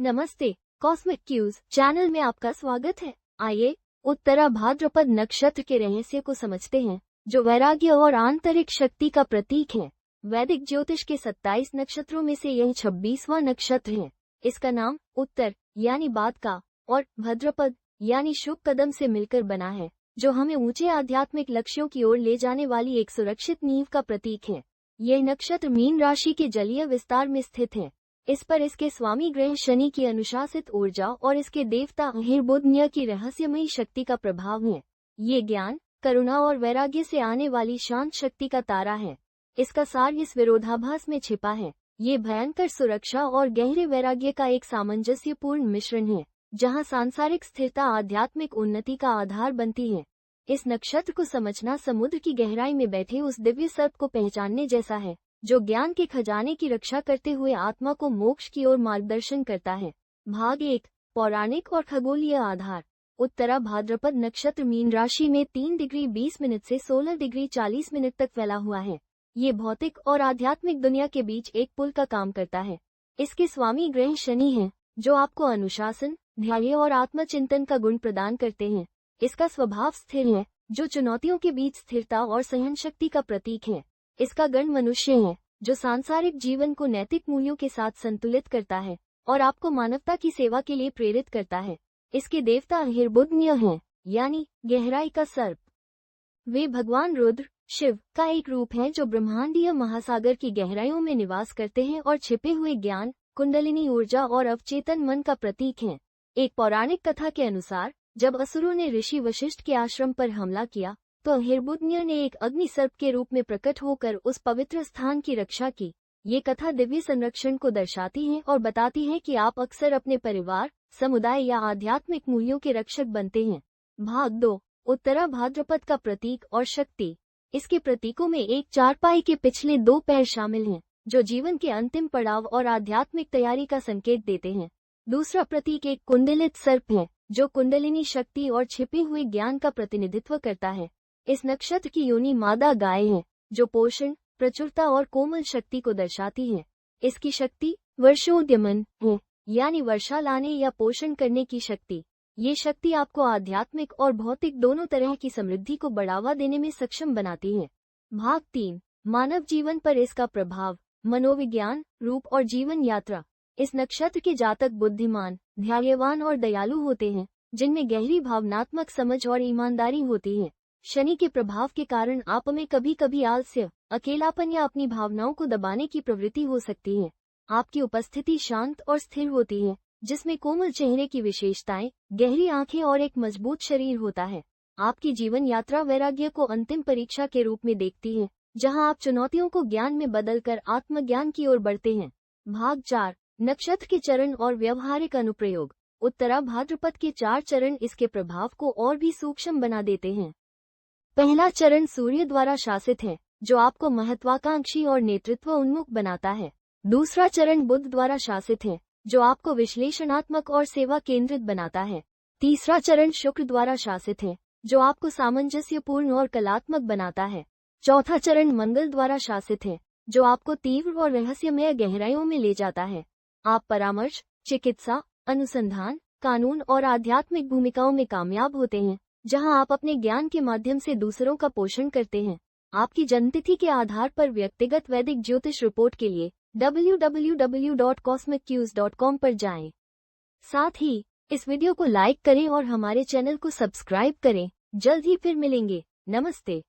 नमस्ते, cosmic cues channel में आपका स्वागत है। आइए उत्तरा भाद्रपद नक्षत्र के रहस्य को समझते हैं, जो वैराग्य और आंतरिक शक्ति का प्रतीक है। वैदिक ज्योतिष के 27 नक्षत्रों में से यह 26वां नक्षत्र है। इसका नाम उत्तर यानी बाद का और भद्रपद यानी शुभ कदम से मिलकर बना है, जो हमें ऊंचे आध्यात्मिक लक्ष्यों की ओर ले जाने वाली एक सुरक्षित नींव का प्रतीक है। यह नक्षत्र मीन राशि के जलीय विस्तार में स्थित है। इस पर इसके स्वामी ग्रह शनि की अनुशासित ऊर्जा और इसके देवता अहिर्बुधन्य की रहस्यमयी शक्ति का प्रभाव है। ये ज्ञान, करुणा और वैराग्य से आने वाली शांत शक्ति का तारा है। इसका सार इस विरोधाभास में छिपा है। ये भयंकर सुरक्षा और गहरे वैराग्य का एक सामंजस्यपूर्ण मिश्रण है, जहाँ सांसारिक स्थिरता आध्यात्मिक उन्नति का आधार बनती है। इस नक्षत्र को समझना समुद्र की गहराई में बैठे उस दिव्य सर्प को पहचानने जैसा है, जो ज्ञान के खजाने की रक्षा करते हुए आत्मा को मोक्ष की ओर मार्गदर्शन करता है। भाग 1, पौराणिक और खगोलीय आधार। उत्तरा भाद्रपद नक्षत्र मीन राशि में 3 डिग्री 20 मिनट से 16 डिग्री 40 मिनट तक फैला हुआ है। ये भौतिक और आध्यात्मिक दुनिया के बीच एक पुल का काम करता है। इसके स्वामी ग्रह शनि हैं, जो आपको अनुशासन, ध्यान और आत्मचिंतन का गुण प्रदान करते हैं। इसका स्वभाव स्थिर है, जो चुनौतियों के बीच स्थिरता और सहनशक्ति का प्रतीक है। इसका गण मनुष्य है, जो सांसारिक जीवन को नैतिक मूल्यों के साथ संतुलित करता है और आपको मानवता की सेवा के लिए प्रेरित करता है। इसके देवता अहिर्बुधन्य हैं, यानी गहराई का सर्प। वे भगवान रुद्र, शिव का एक रूप है, जो ब्रह्मांडीय महासागर की गहराइयों में निवास करते हैं और छिपे हुए ज्ञान, कुंडलिनी ऊर्जा और अवचेतन मन का प्रतीक हैं। एक पौराणिक कथा के अनुसार, जब असुरों ने ऋषि वशिष्ठ के आश्रम पर हमला किया, तो अहिर्बुधन्य ने एक अग्नि सर्प के रूप में प्रकट होकर उस पवित्र स्थान की रक्षा की। ये कथा दिव्य संरक्षण को दर्शाती है और बताती है कि आप अक्सर अपने परिवार, समुदाय या आध्यात्मिक मूल्यों के रक्षक बनते हैं। भाग 2, उत्तरा भाद्रपद का प्रतीक और शक्ति। इसके प्रतीकों में एक चारपाई के पिछले 2 पैर शामिल हैं, जो जीवन के अंतिम पड़ाव और आध्यात्मिक तैयारी का संकेत देते हैं। दूसरा प्रतीक एक कुंडलित सर्प है, जो कुंडलिनी शक्ति और छिपे हुए ज्ञान का प्रतिनिधित्व करता है। इस नक्षत्र की योनि मादा गाय है, जो पोषण, प्रचुरता और कोमल शक्ति को दर्शाती है। इसकी शक्ति वर्षोद्यमन है, यानी वर्षा लाने या पोषण करने की शक्ति। ये शक्ति आपको आध्यात्मिक और भौतिक दोनों तरह की समृद्धि को बढ़ावा देने में सक्षम बनाती है। भाग 3, मानव जीवन पर इसका प्रभाव, मनोविज्ञान, रूप और जीवन यात्रा। इस नक्षत्र के जातक बुद्धिमान, धैर्यवान और दयालु होते हैं, जिनमें गहरी भावनात्मक समझ और ईमानदारी होती है। शनि के प्रभाव के कारण आप में कभी कभी आलस्य, अकेलापन या अपनी भावनाओं को दबाने की प्रवृत्ति हो सकती है। आपकी उपस्थिति शांत और स्थिर होती है, जिसमें कोमल चेहरे की विशेषताएं, गहरी आंखें और एक मजबूत शरीर होता है। आपकी जीवन यात्रा वैराग्य को अंतिम परीक्षा के रूप में देखती है, जहां आप चुनौतियों को ज्ञान में बदलकर आत्मज्ञान की ओर बढ़ते हैं। भाग 4, नक्षत्र के चरण और व्यवहारिक अनुप्रयोग। उत्तरा भाद्रपद के 4 चरण इसके प्रभाव को और भी सूक्ष्म बना देते हैं। पहला चरण सूर्य द्वारा शासित है, जो आपको महत्वाकांक्षी और नेतृत्व उन्मुख बनाता है। दूसरा चरण बुध द्वारा शासित है, जो आपको विश्लेषणात्मक और सेवा केंद्रित बनाता है। तीसरा चरण शुक्र द्वारा शासित है, जो आपको सामंजस्यपूर्ण और कलात्मक बनाता है। चौथा चरण मंगल द्वारा शासित है, जो आपको तीव्र और रहस्यमय गहराइयों में ले जाता है। आप परामर्श, चिकित्सा, अनुसंधान, कानून और आध्यात्मिक भूमिकाओं में कामयाब होते हैं, जहां आप अपने ज्ञान के माध्यम से दूसरों का पोषण करते हैं। आपकी जन्मतिथि के आधार पर व्यक्तिगत वैदिक ज्योतिष रिपोर्ट के लिए www.cosmiccues.com पर जाएं। साथ ही इस वीडियो को लाइक करें और हमारे चैनल को सब्सक्राइब करें। जल्द ही फिर मिलेंगे। नमस्ते।